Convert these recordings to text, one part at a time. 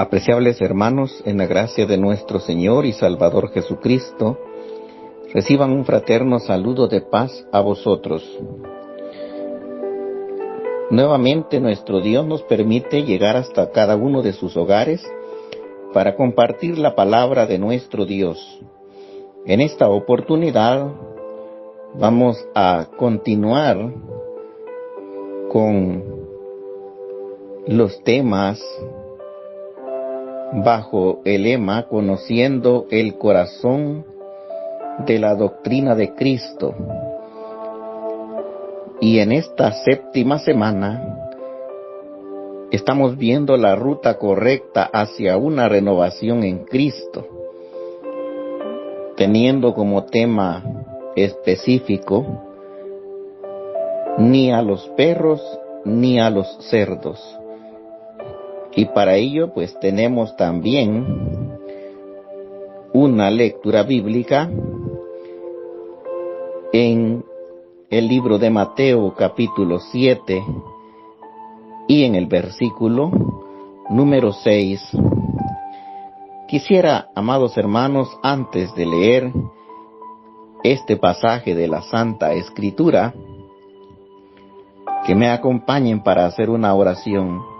Apreciables hermanos, en la gracia de nuestro Señor y Salvador Jesucristo, reciban un fraterno saludo de paz a vosotros. Nuevamente nuestro Dios nos permite llegar hasta cada uno de sus hogares para compartir la palabra de nuestro Dios. En esta oportunidad vamos a continuar con los temas bajo el lema Conociendo el corazón de la doctrina de Cristo. Y en esta séptima semana estamos viendo la ruta correcta hacia una renovación en Cristo, teniendo como tema específico ni a los perros ni a los cerdos. Y para ello pues tenemos también una lectura bíblica en el libro de Mateo capítulo 7 y en el versículo número 6. Quisiera, amados hermanos, antes de leer este pasaje de la Santa Escritura, que me acompañen para hacer una oración.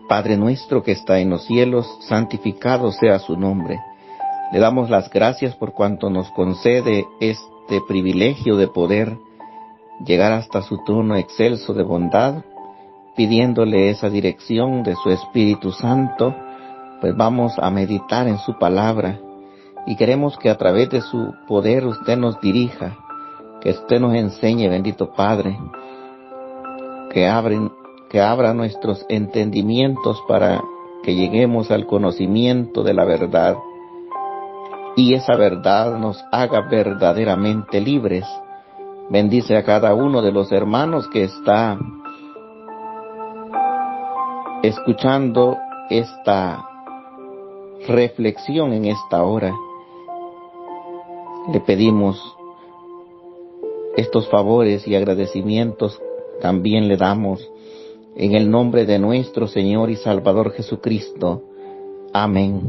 Padre nuestro que está en los cielos, santificado sea su nombre. Le damos las gracias por cuanto nos concede este privilegio de poder llegar hasta su trono excelso de bondad, pidiéndole esa dirección de su Espíritu Santo, pues vamos a meditar en su palabra y queremos que a través de su poder usted nos dirija, que usted nos enseñe, bendito Padre, que abra nuestros entendimientos para que lleguemos al conocimiento de la verdad y esa verdad nos haga verdaderamente libres. Bendice a cada uno de los hermanos que está escuchando esta reflexión en esta hora. Le pedimos estos favores y agradecimientos, también le damos en el nombre de nuestro Señor y Salvador Jesucristo. Amén.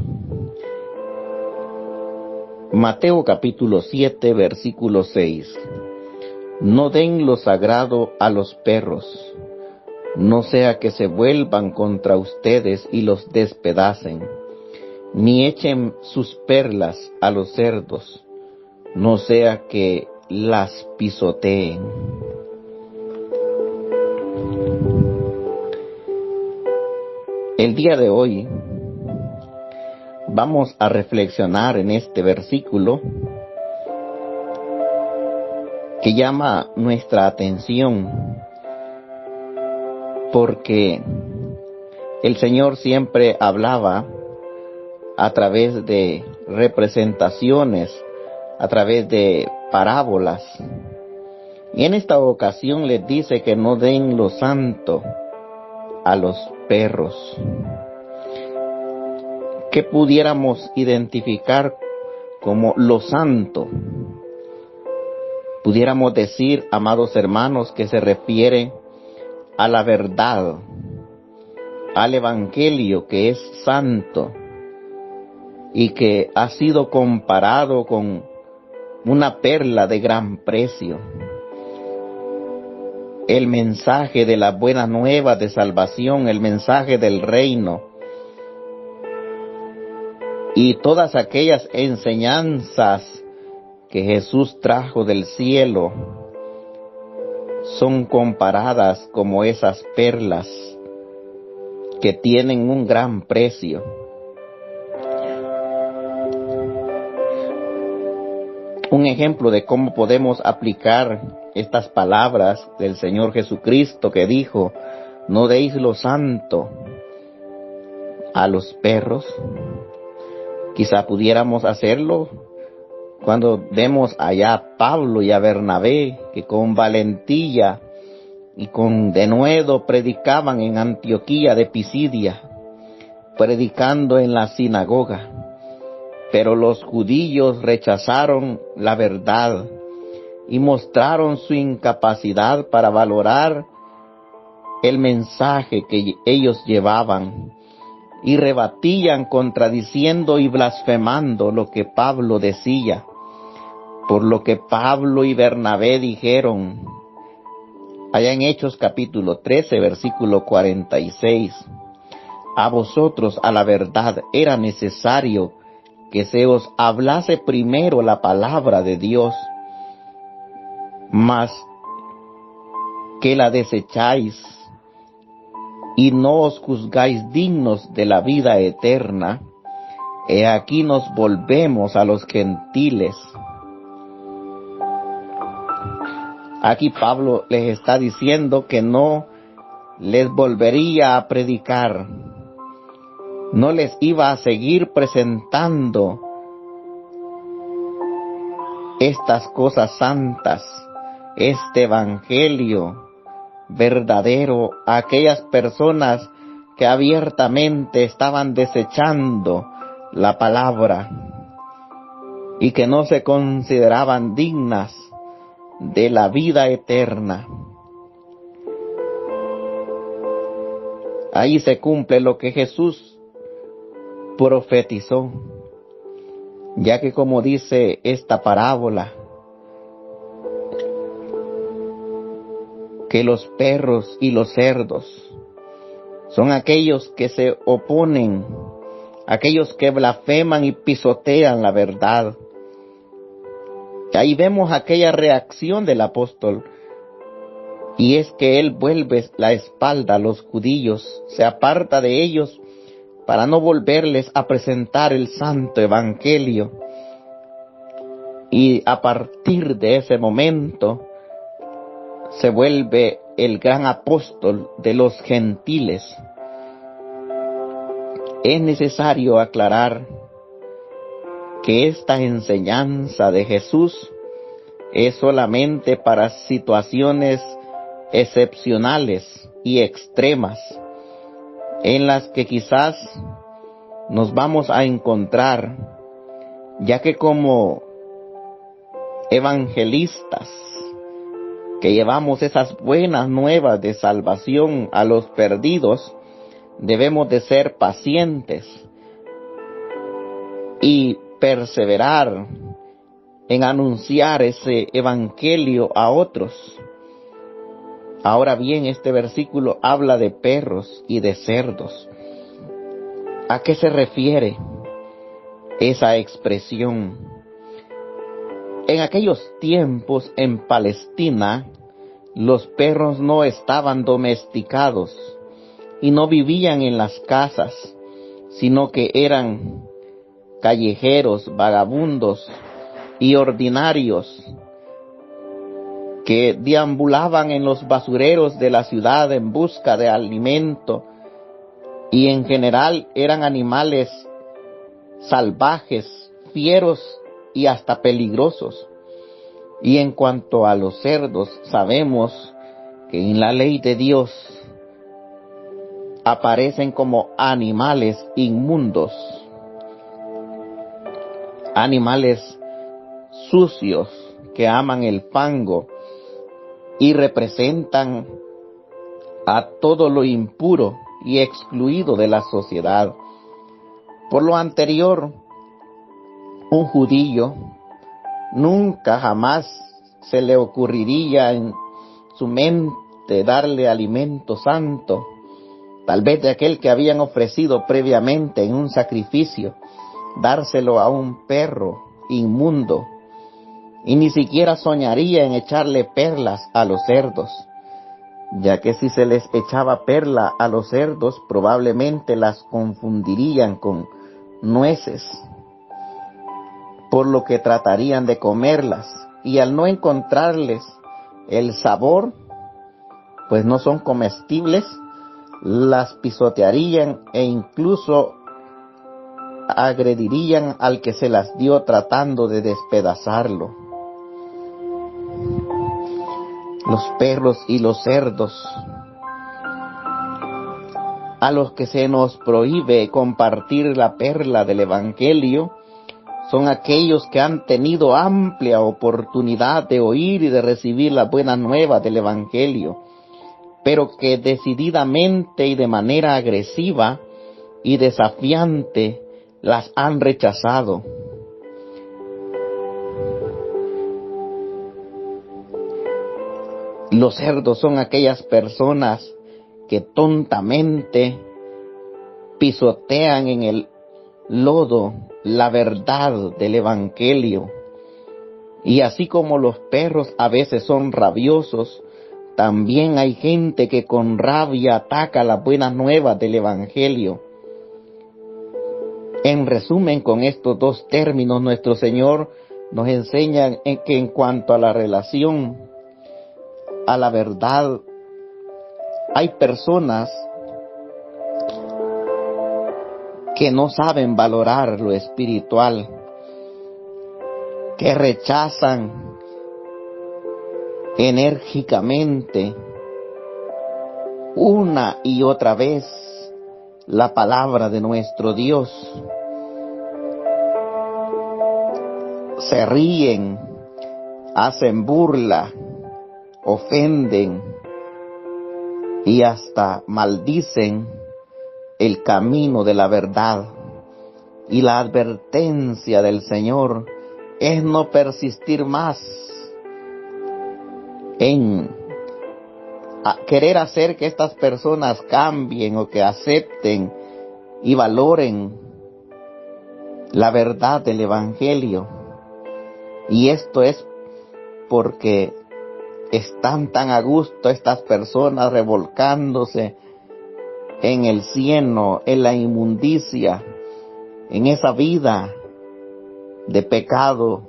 Mateo capítulo 7, versículo 6. No den lo sagrado a los perros, no sea que se vuelvan contra ustedes y los despedacen, ni echen sus perlas a los cerdos, no sea que las pisoteen. El día de hoy vamos a reflexionar en este versículo que llama nuestra atención, porque el Señor siempre hablaba a través de representaciones, a través de parábolas. Y en esta ocasión les dice que no den lo santo a los perros. ¿Qué pudiéramos identificar como lo santo? Pudiéramos decir, amados hermanos, que se refiere a la verdad, al evangelio que es santo y que ha sido comparado con una perla de gran precio. El mensaje de la buena nueva de salvación, el mensaje del reino y todas aquellas enseñanzas que Jesús trajo del cielo son comparadas como esas perlas que tienen un gran precio. Un ejemplo de cómo podemos aplicar estas palabras del Señor Jesucristo que dijo, no deis lo santo a los perros. Quizá pudiéramos hacerlo cuando vemos allá a Pablo y a Bernabé, que con valentía y con denuedo predicaban en Antioquía de Pisidia, predicando en la sinagoga. Pero los judíos rechazaron la verdad y mostraron su incapacidad para valorar el mensaje que ellos llevaban y rebatían, contradiciendo y blasfemando lo que Pablo decía. Por lo que Pablo y Bernabé dijeron, allá en Hechos capítulo 13, versículo 46, a vosotros a la verdad era necesario que se os hablase primero la palabra de Dios, mas que la desecháis y no os juzgáis dignos de la vida eterna, he aquí nos volvemos a los gentiles. Aquí Pablo les está diciendo que no les volvería a predicar, no les iba a seguir presentando estas cosas santas, este evangelio verdadero a aquellas personas que abiertamente estaban desechando la palabra y que no se consideraban dignas de la vida eterna. Ahí se cumple lo que Jesús profetizó, ya que como dice esta parábola, que los perros y los cerdos son aquellos que se oponen, aquellos que blasfeman y pisotean la verdad. Ahí vemos aquella reacción del apóstol, y es que él vuelve la espalda a los judíos, se aparta de ellos para no volverles a presentar el santo evangelio. Y a partir de ese momento se vuelve el gran apóstol de los gentiles. Es necesario aclarar que esta enseñanza de Jesús es solamente para situaciones excepcionales y extremas, en las que quizás nos vamos a encontrar, ya que como evangelistas que llevamos esas buenas nuevas de salvación a los perdidos, debemos de ser pacientes y perseverar en anunciar ese evangelio a otros. Ahora bien, este versículo habla de perros y de cerdos. ¿A qué se refiere esa expresión? En aquellos tiempos en Palestina, los perros no estaban domesticados y no vivían en las casas, sino que eran callejeros, vagabundos y ordinarios que deambulaban en los basureros de la ciudad en busca de alimento, y en general eran animales salvajes, fieros y hasta peligrosos. Y en cuanto a los cerdos, sabemos que en la ley de Dios aparecen como animales inmundos, animales sucios que aman el fango y representan a todo lo impuro y excluido de la sociedad. Por lo anterior, un judío nunca jamás se le ocurriría en su mente darle alimento santo, tal vez de aquel que habían ofrecido previamente en un sacrificio, dárselo a un perro inmundo, y ni siquiera soñaría en echarle perlas a los cerdos, ya que si se les echaba perla a los cerdos, probablemente las confundirían con nueces, por lo que tratarían de comerlas, y al no encontrarles el sabor, pues no son comestibles, las pisotearían e incluso agredirían al que se las dio tratando de despedazarlo. Los perros y los cerdos, a los que se nos prohíbe compartir la perla del evangelio, son aquellos que han tenido amplia oportunidad de oír y de recibir la buena nueva del evangelio, pero que decididamente y de manera agresiva y desafiante las han rechazado. Los cerdos son aquellas personas que tontamente pisotean en el lodo la verdad del Evangelio. Y así como los perros a veces son rabiosos, también hay gente que con rabia ataca las buenas nuevas del Evangelio. En resumen, con estos dos términos, nuestro Señor nos enseña que en cuanto a la relación a la verdad, hay personas que no saben valorar lo espiritual, que rechazan enérgicamente una y otra vez la palabra de nuestro Dios. Se ríen, hacen burla, ofenden y hasta maldicen el camino de la verdad. Y la advertencia del Señor es no persistir más en querer hacer que estas personas cambien o que acepten y valoren la verdad del Evangelio. Y esto es porque están tan a gusto estas personas revolcándose en el cieno, en la inmundicia, en esa vida de pecado,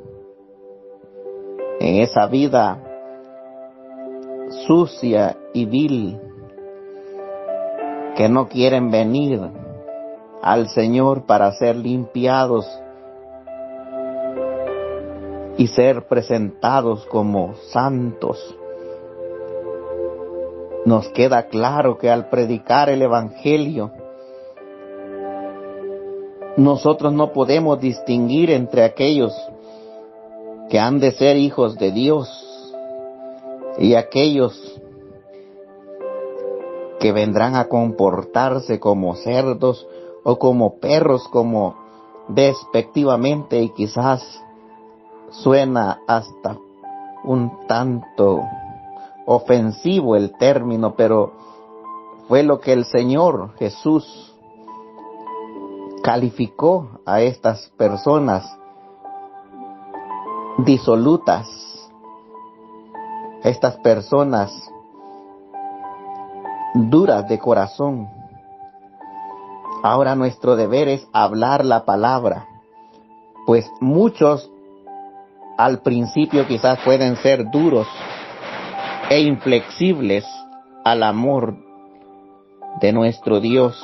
en esa vida sucia y vil, que no quieren venir al Señor para ser limpiados y ser presentados como santos. Nos queda claro que al predicar el Evangelio, nosotros no podemos distinguir entre aquellos que han de ser hijos de Dios y aquellos que vendrán a comportarse como cerdos o como perros, como despectivamente, y quizás suena hasta un tanto ofensivo el término, pero fue lo que el Señor Jesús calificó a estas personas disolutas, estas personas duras de corazón. Ahora nuestro deber es hablar la palabra, pues muchos al principio quizás pueden ser duros e inflexibles al amor de nuestro Dios,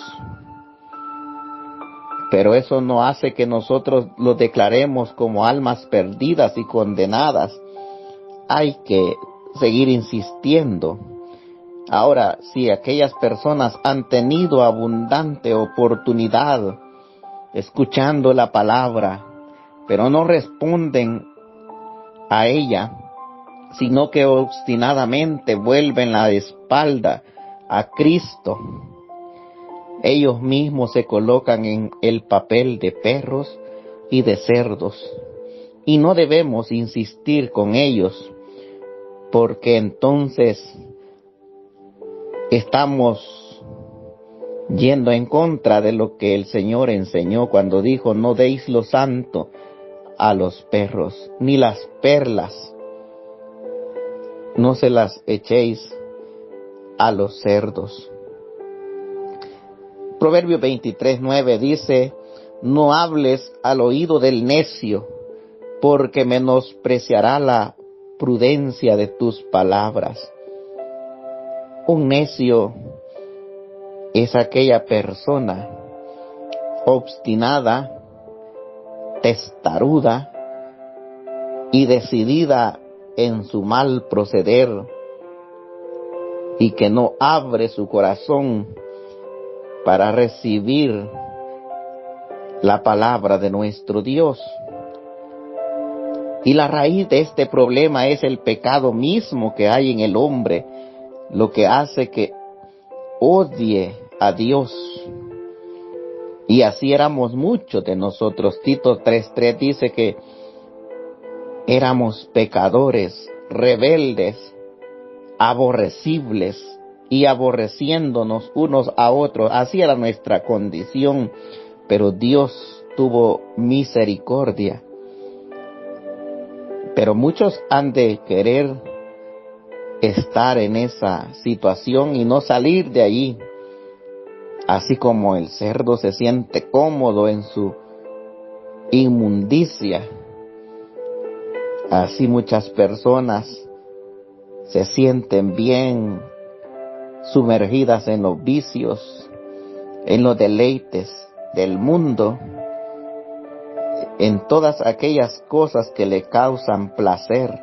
pero eso no hace que nosotros los declaremos como almas perdidas y condenadas. Hay que seguir insistiendo. Ahora, si aquellas personas han tenido abundante oportunidad escuchando la palabra, pero no responden a ella, sino que obstinadamente vuelven la espalda a Cristo, ellos mismos se colocan en el papel de perros y de cerdos, y no debemos insistir con ellos, porque entonces estamos yendo en contra de lo que el Señor enseñó cuando dijo: no deis lo santo a los perros, ni las perlas no se las echéis a los cerdos. Proverbio 23:9 dice: no hables al oído del necio, porque menospreciará la prudencia de tus palabras. Un necio es aquella persona obstinada, testaruda y decidida en su mal proceder, y que no abre su corazón para recibir la palabra de nuestro Dios. Y la raíz de este problema es el pecado mismo que hay en el hombre, lo que hace que odie a Dios. Y así éramos muchos de nosotros. Tito 3:3 dice que éramos pecadores, rebeldes, aborrecibles y aborreciéndonos unos a otros. Así era nuestra condición, pero Dios tuvo misericordia. Pero muchos han de querer estar en esa situación y no salir de allí. Así como el cerdo se siente cómodo en su inmundicia, así muchas personas se sienten bien sumergidas en los vicios, en los deleites del mundo, en todas aquellas cosas que le causan placer.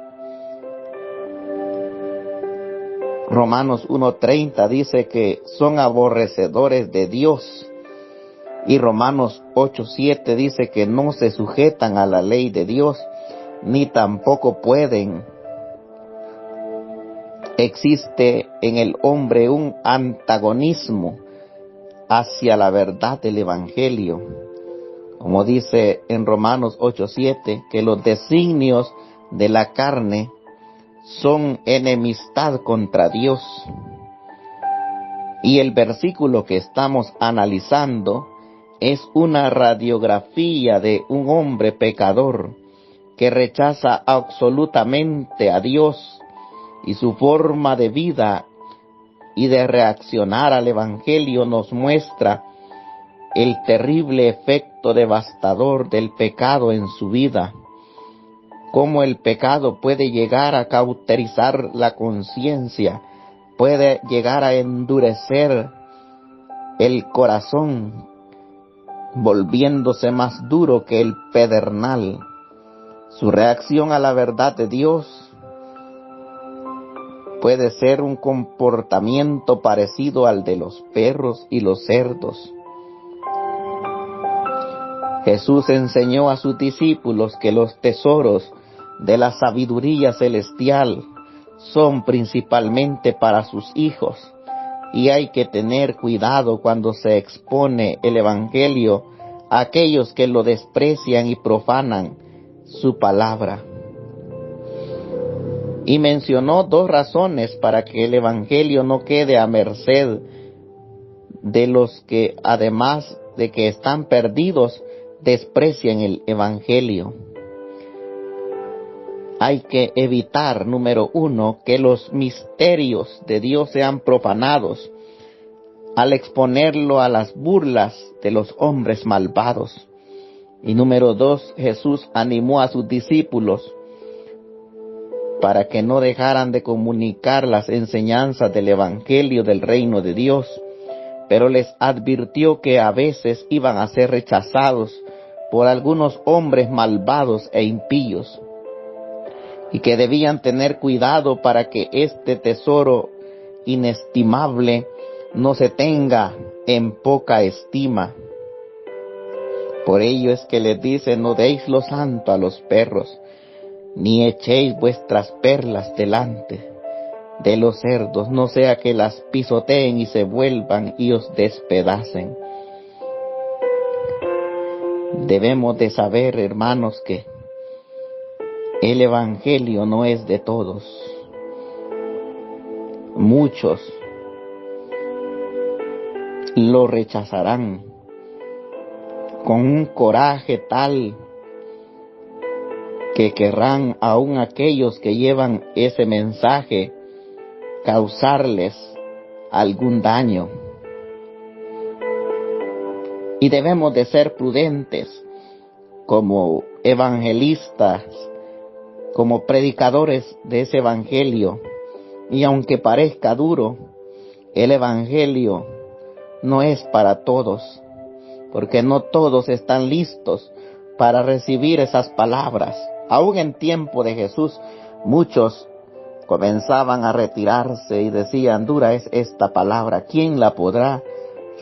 Romanos 1:30 dice que son aborrecedores de Dios. Y Romanos 8:7 dice que no se sujetan a la ley de Dios, ni tampoco pueden. Existe en el hombre un antagonismo hacia la verdad del Evangelio. Como dice en Romanos 8:7, que los designios de la carne son enemistad contra Dios. Y el versículo que estamos analizando es una radiografía de un hombre pecador que rechaza absolutamente a Dios y su forma de vida y de reaccionar al Evangelio nos muestra el terrible efecto devastador del pecado en su vida. Cómo el pecado puede llegar a cauterizar la conciencia, puede llegar a endurecer el corazón, volviéndose más duro que el pedernal. Su reacción a la verdad de Dios puede ser un comportamiento parecido al de los perros y los cerdos. Jesús enseñó a sus discípulos que los tesoros de la sabiduría celestial son principalmente para sus hijos, y hay que tener cuidado cuando se expone el Evangelio a aquellos que lo desprecian y profanan su palabra. Y mencionó 2 razones para que el Evangelio no quede a merced de los que, además de que están perdidos, desprecian el Evangelio. Hay que evitar, número 1, que los misterios de Dios sean profanados al exponerlo a las burlas de los hombres malvados. Y número 2, Jesús animó a sus discípulos para que no dejaran de comunicar las enseñanzas del Evangelio del reino de Dios, pero les advirtió que a veces iban a ser rechazados por algunos hombres malvados e impíos, y que debían tener cuidado para que este tesoro inestimable no se tenga en poca estima. Por ello es que les dice: no deis lo santo a los perros, ni echéis vuestras perlas delante de los cerdos, no sea que las pisoteen y se vuelvan y os despedacen. Debemos de saber, hermanos, que el Evangelio no es de todos. Muchos lo rechazarán con un coraje tal que querrán aún aquellos que llevan ese mensaje causarles algún daño. Y debemos de ser prudentes como evangelistas, como predicadores de ese Evangelio. Y aunque parezca duro, el Evangelio no es para todos, porque no todos están listos para recibir esas palabras. Aún en tiempo de Jesús, muchos comenzaban a retirarse y decían: dura es esta palabra, ¿quién la podrá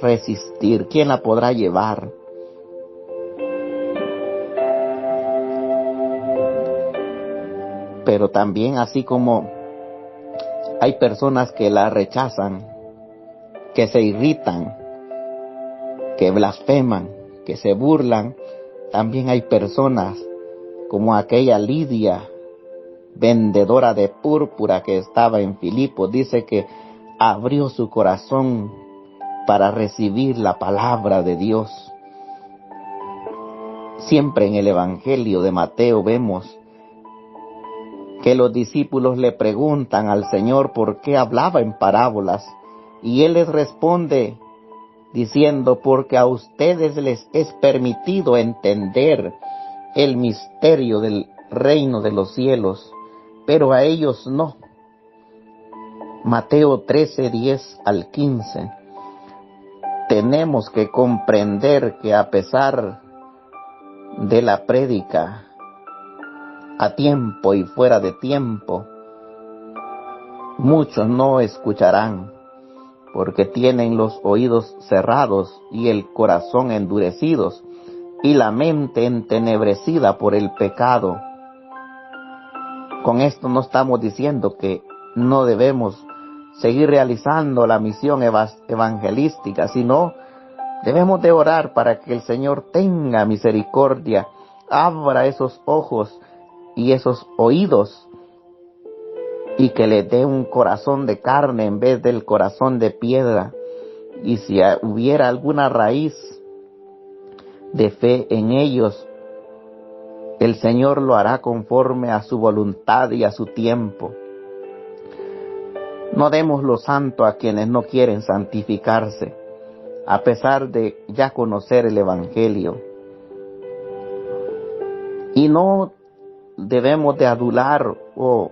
resistir? ¿Quién la podrá llevar? Pero también, así como Hay personas que la rechazan, que se irritan, que blasfeman, que se burlan. También hay personas como aquella Lidia, vendedora de púrpura que estaba en Filipos. Dice que abrió su corazón para recibir la palabra de Dios. Siempre en el Evangelio de Mateo vemos que los discípulos le preguntan al Señor por qué hablaba en parábolas, y Él les responde diciendo: porque a ustedes les es permitido entender el misterio del reino de los cielos, pero a ellos no. Mateo 13:10 al 15. Tenemos que comprender que a pesar de la prédica, a tiempo y fuera de tiempo, muchos no escucharán, porque tienen los oídos cerrados y el corazón endurecidos, y la mente entenebrecida por el pecado. Con esto no estamos diciendo que no debemos seguir realizando la misión evangelística, sino debemos de orar para que el Señor tenga misericordia, abra esos ojos y esos oídos, y que le dé un corazón de carne en vez del corazón de piedra. Y si hubiera alguna raíz de fe en ellos, el Señor lo hará conforme a su voluntad y a su tiempo. No demos lo santo a quienes no quieren santificarse, a pesar de ya conocer el Evangelio. Y no debemos de adular o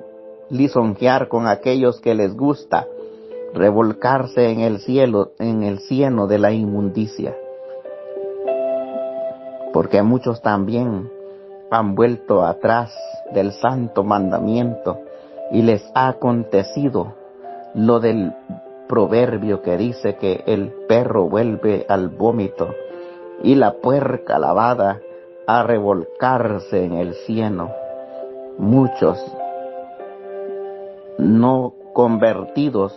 lisonjear con aquellos que les gusta revolcarse en el cieno de la inmundicia, porque muchos también han vuelto atrás del santo mandamiento y les ha acontecido lo del proverbio que dice que el perro vuelve al vómito y la puerca lavada a revolcarse en el cieno. Muchos no convertidos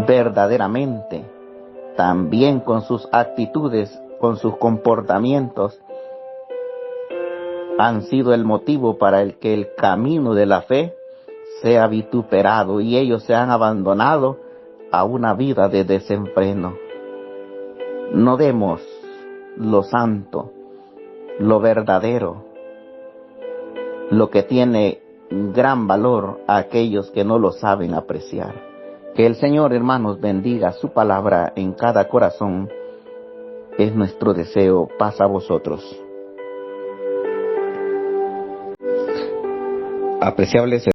verdaderamente, también con sus actitudes, con sus comportamientos, han sido el motivo para el que el camino de la fe sea vituperado, y ellos se han abandonado a una vida de desenfreno. No demos lo santo, lo verdadero, lo que tiene gran valor a aquellos que no lo saben apreciar. Que el Señor, hermanos, bendiga su palabra en cada corazón. Es nuestro deseo. Paz a vosotros. Apreciables